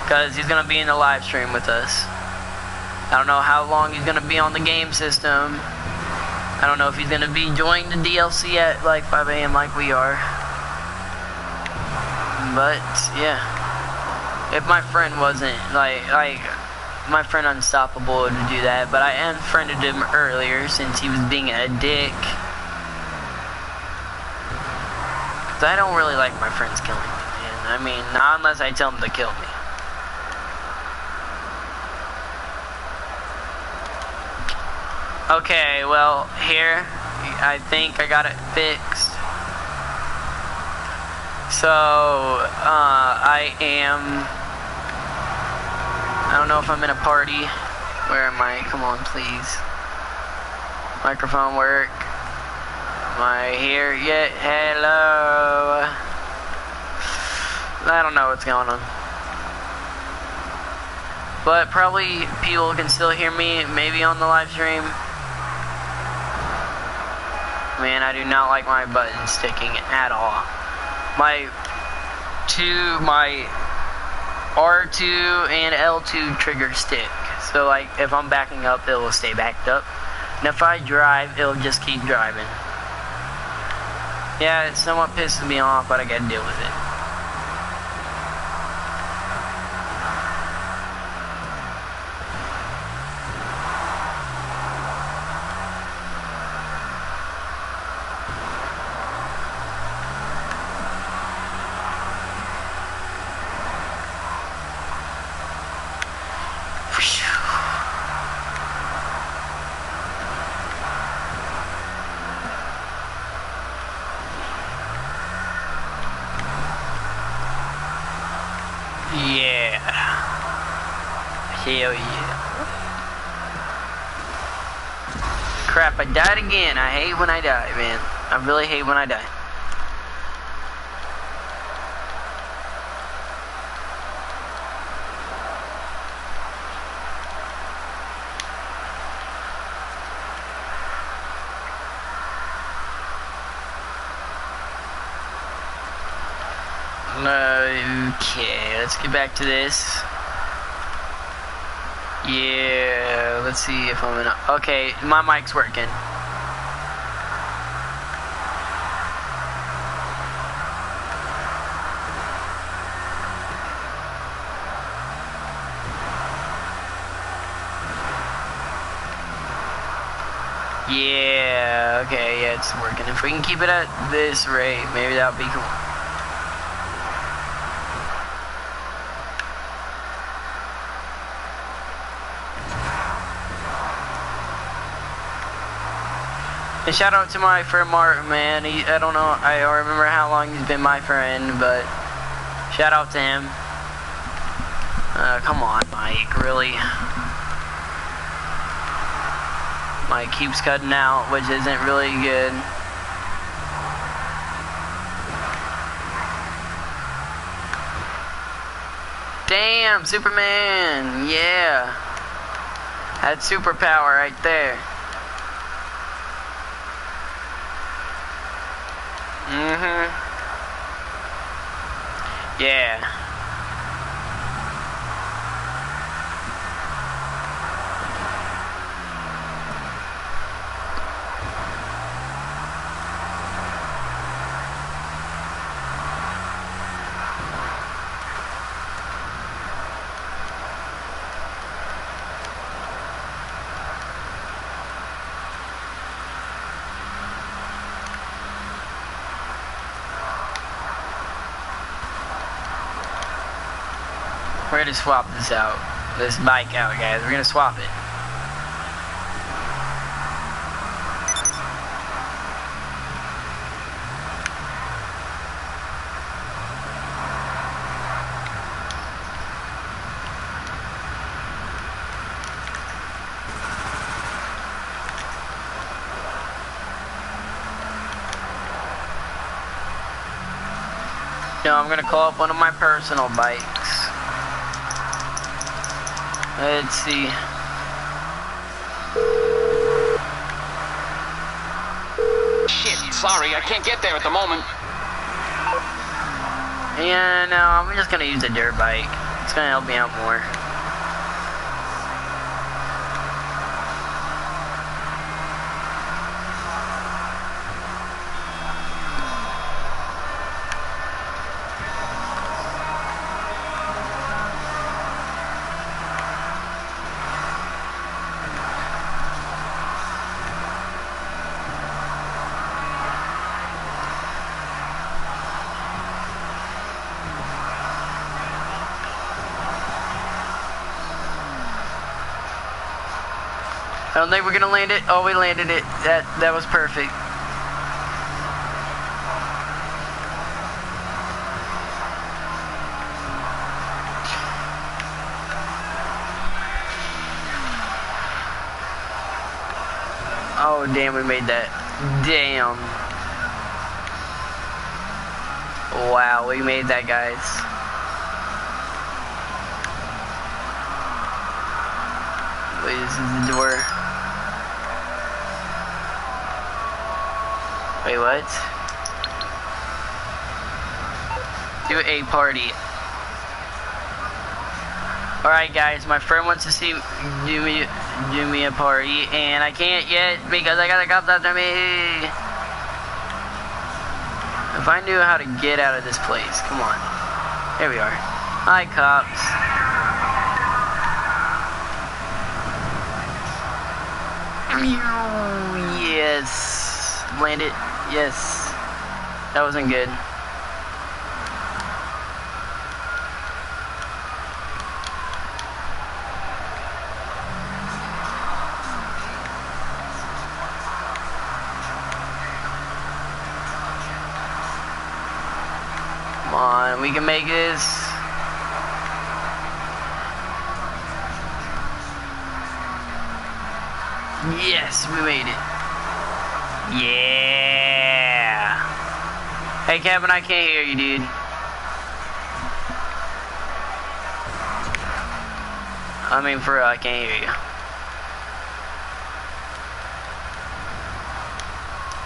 because he's gonna be in the live stream with us. I don't know how long he's gonna be on the game system. I don't know if he's gonna be joining the DLC at like 5 a.m. like we are. But yeah, if my friend wasn't like my friend Unstoppable would do that, but I unfriended him earlier since he was being a dick. So I don't really like my friends killing me, man. I mean, not unless I tell them to kill me. Okay, well, here, I think I got it fixed. So, I don't know if I'm in a party. Where am I? Come on, please. Microphone work. Am I here yet? Hello. I don't know what's going on. But probably people can still hear me, maybe on the live stream. Man, I do not like my button sticking at all. My R2 and L2 trigger stick. So like if I'm backing up, it will stay backed up. And if I drive, it'll just keep driving. Yeah, it somewhat pisses me off, but I gotta deal with it. Yeah. Hell yeah. Crap, I died again. I hate when I die, man. I really hate when I die. Okay, let's get back to this. Yeah, let's see if I'm in a... Okay, my mic's working. Yeah, okay, yeah, it's working. If we can keep it at this rate, maybe that would be cool. And shout out to my friend Mark, man. I don't know, I don't remember how long he's been my friend, but shout out to him. Come on, Mike, really? Mike keeps cutting out, which isn't really good. Damn, Superman, yeah. That's superpower right there. Yeah. We're gonna swap this out. This bike out, guys. We're gonna swap it. No, I'm gonna call up one of my personal bikes. Let's see. Shit, sorry, I can't get there at the moment. Yeah, no, I'm just gonna use a dirt bike. It's gonna help me out more. I don't think we're gonna land it. Oh, we landed it. That was perfect. Oh, damn, we made that. Damn. Wow, we made that, guys. Wait, this is the door. Wait, what? Do a party. Alright guys, my friend wants to do me a party, and I can't yet because I got a cops after me. If I knew how to get out of this place, come on. Here we are. Hi cops. Yes. Landed. Yes. That wasn't good. Come on, we can make this. Yes, we made it. Yeah. Hey, Kevin, I can't hear you, dude. I mean, for real, I can't hear you.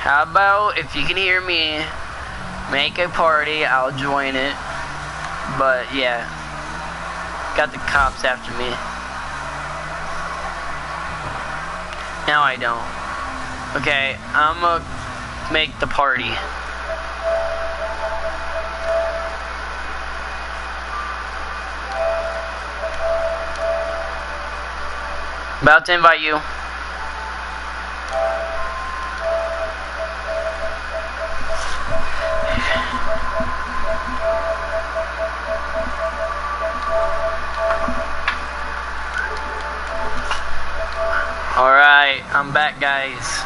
How about if you can hear me, make a party, I'll join it. But yeah, got the cops after me. Now I don't. Okay, I'm gonna make the party. About to invite you. Alright, I'm back, guys.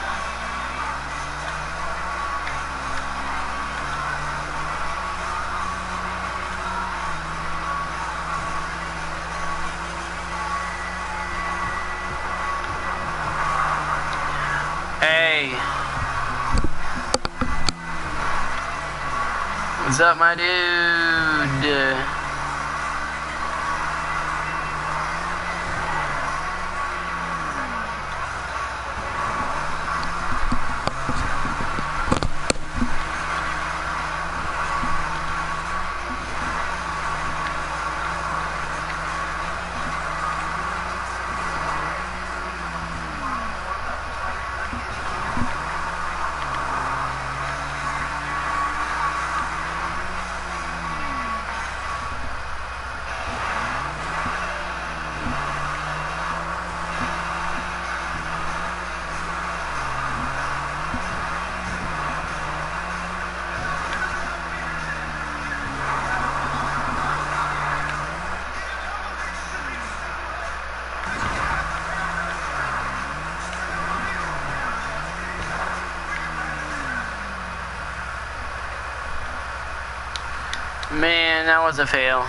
Hey. What's up, my dude? Man, that was a fail.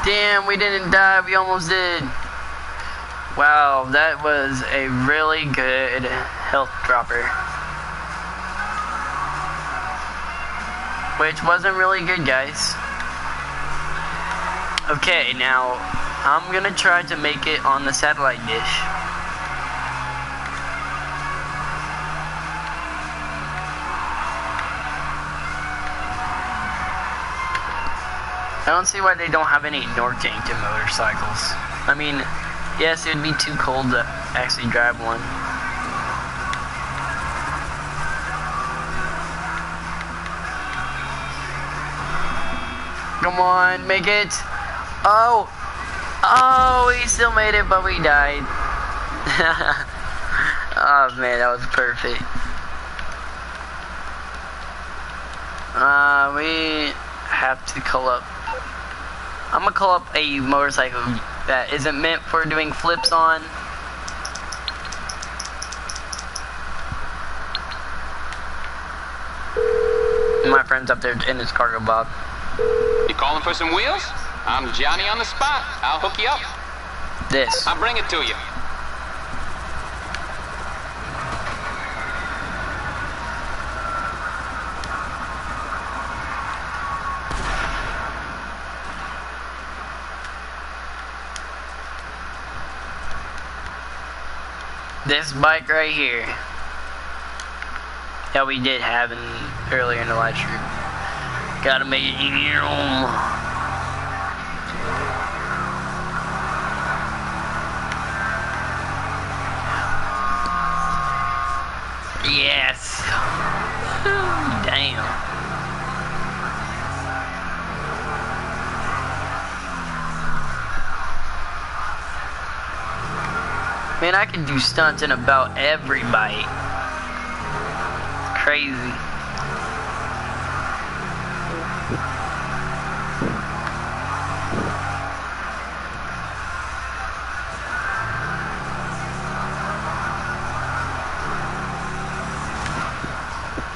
Damn, we didn't die, we almost did. Wow, that was a really good health dropper. Which wasn't really good, guys. Okay, now I'm gonna try to make it on the satellite dish. I don't see why they don't have any Northampton motorcycles. I mean, yes, it would be too cold to actually drive one. Come on, make it. Oh, we still made it, but we died. Oh man, that was perfect. We have to call up. I'm gonna call up a motorcycle that isn't meant for doing flips on. My friend's up there in his cargo bob. You calling for some wheels? I'm Johnny on the spot. I'll hook you up. This. I'll bring it to you. This bike right here that we did have earlier in the live stream. Gotta make it in your home. Yes. Damn. Man, I can do stunts in about every bike. Crazy.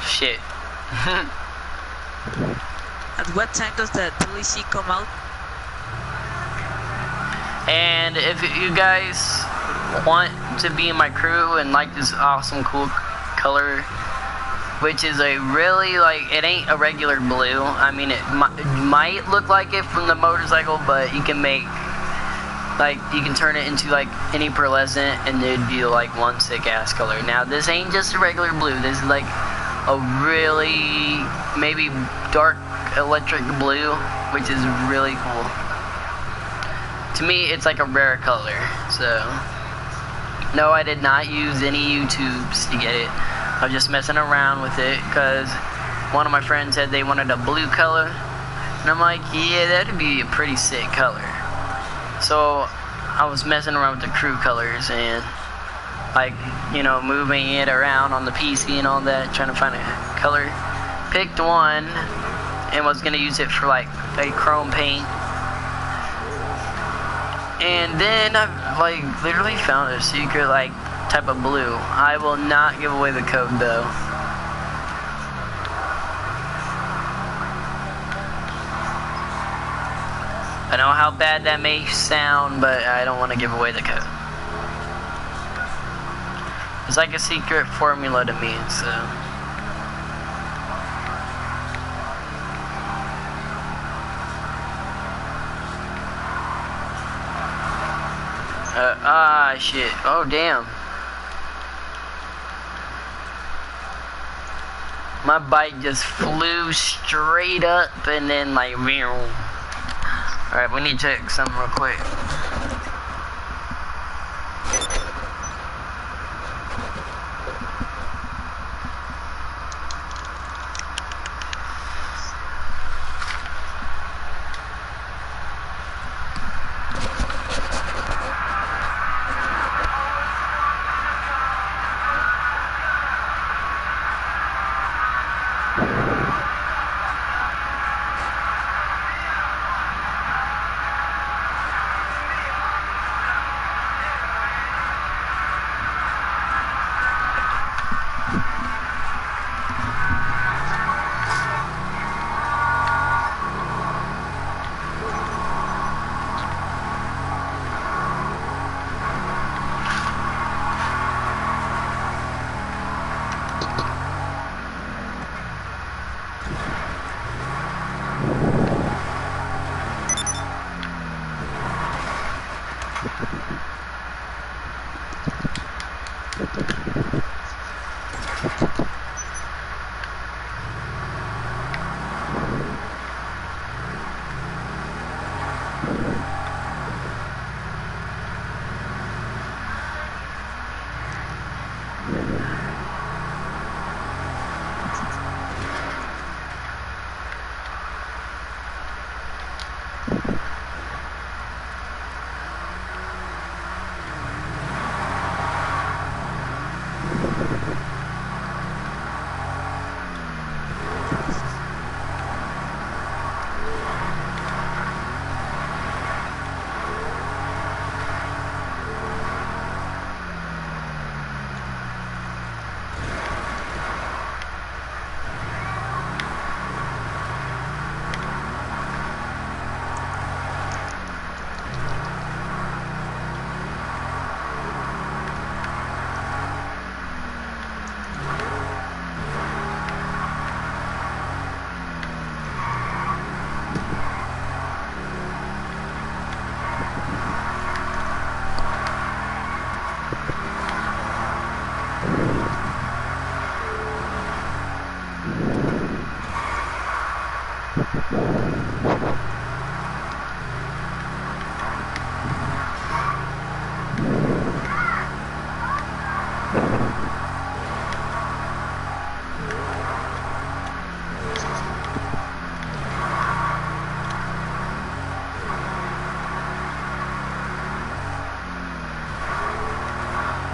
Shit. At what time does the DLC come out? And if you guys want to be in my crew and like this awesome cool color, which is a really, like, it ain't a regular blue. I mean, it might look like it from the motorcycle, but you can make, like, you can turn it into like any pearlescent and it'd be like one sick ass color. Now this ain't just a regular blue. This is like a really maybe dark electric blue, which is really cool. To me, it's like a rare color. So no, I did not use any YouTubes to get it. I was just messing around with it because one of my friends said they wanted a blue color, and I'm like, yeah, that'd be a pretty sick color. So I was messing around with the crew colors and, like, you know, moving it around on the PC and all that, trying to find a color. Picked one and was gonna use it for like a chrome paint. And then I like literally found a secret like type of blue. I will not give away the code though. I know how bad that may sound, but I don't want to give away the code. It's like a secret formula to me, so. Shit. Oh, damn. My bike just flew straight up and then like, alright, we need to check something real quick.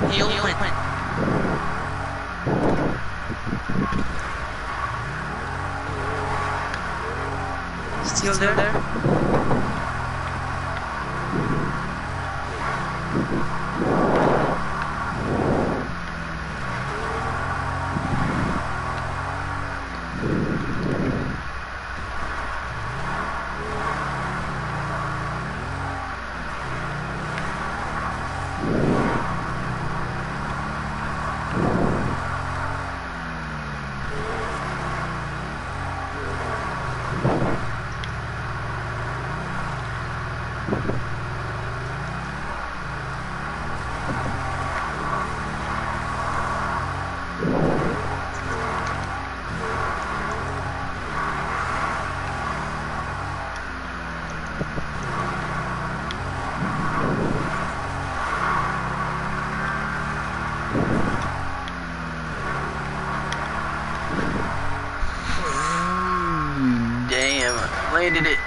He opened. Still there? Damn, landed it.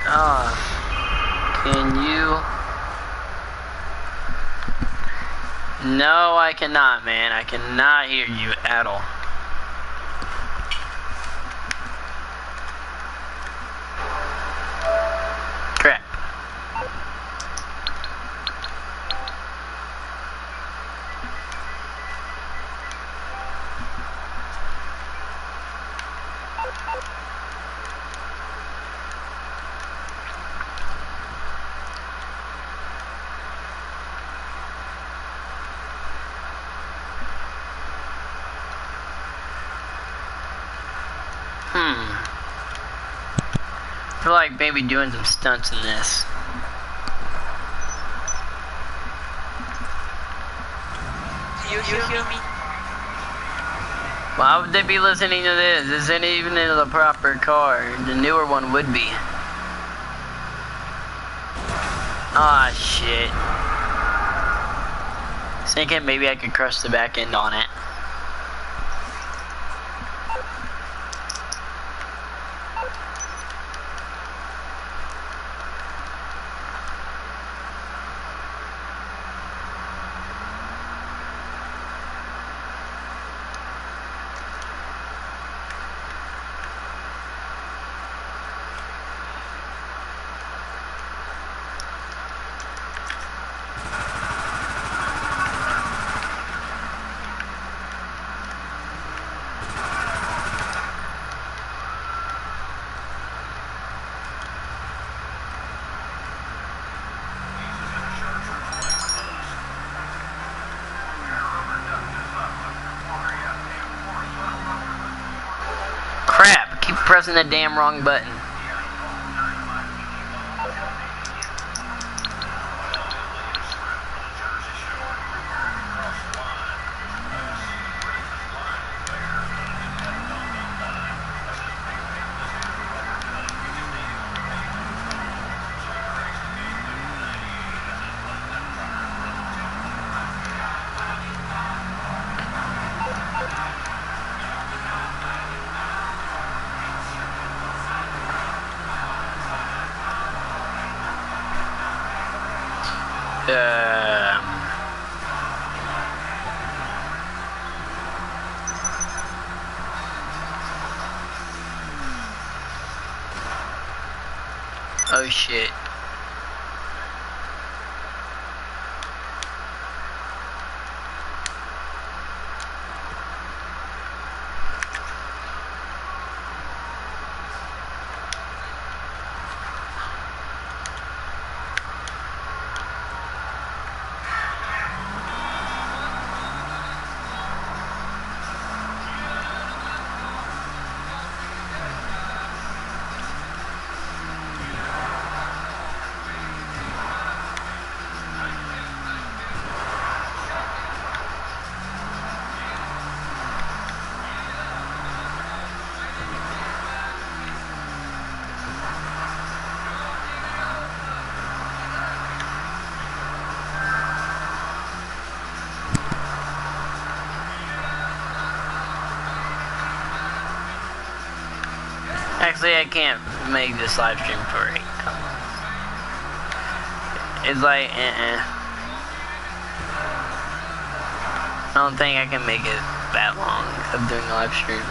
Can you? No, I cannot, man. I cannot hear you at all. Crap. I feel like maybe doing some stunts in this. You hear me? Why would they be listening to this? This isn't even in the proper car. The newer one would be. Ah, shit. Thinking maybe I could crush the back end on it. Crap, keep pressing the damn wrong button. Oh shit. Actually, I can't make this live stream for right now. It's like, I don't think I can make it that long of doing a live stream.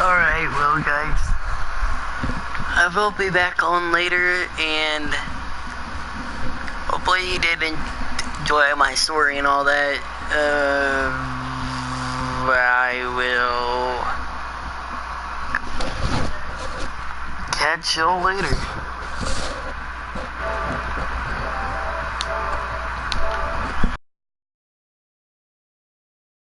Alright, well guys, I will be back on later, and hopefully you did enjoy my story and all that. I will catch y'all later.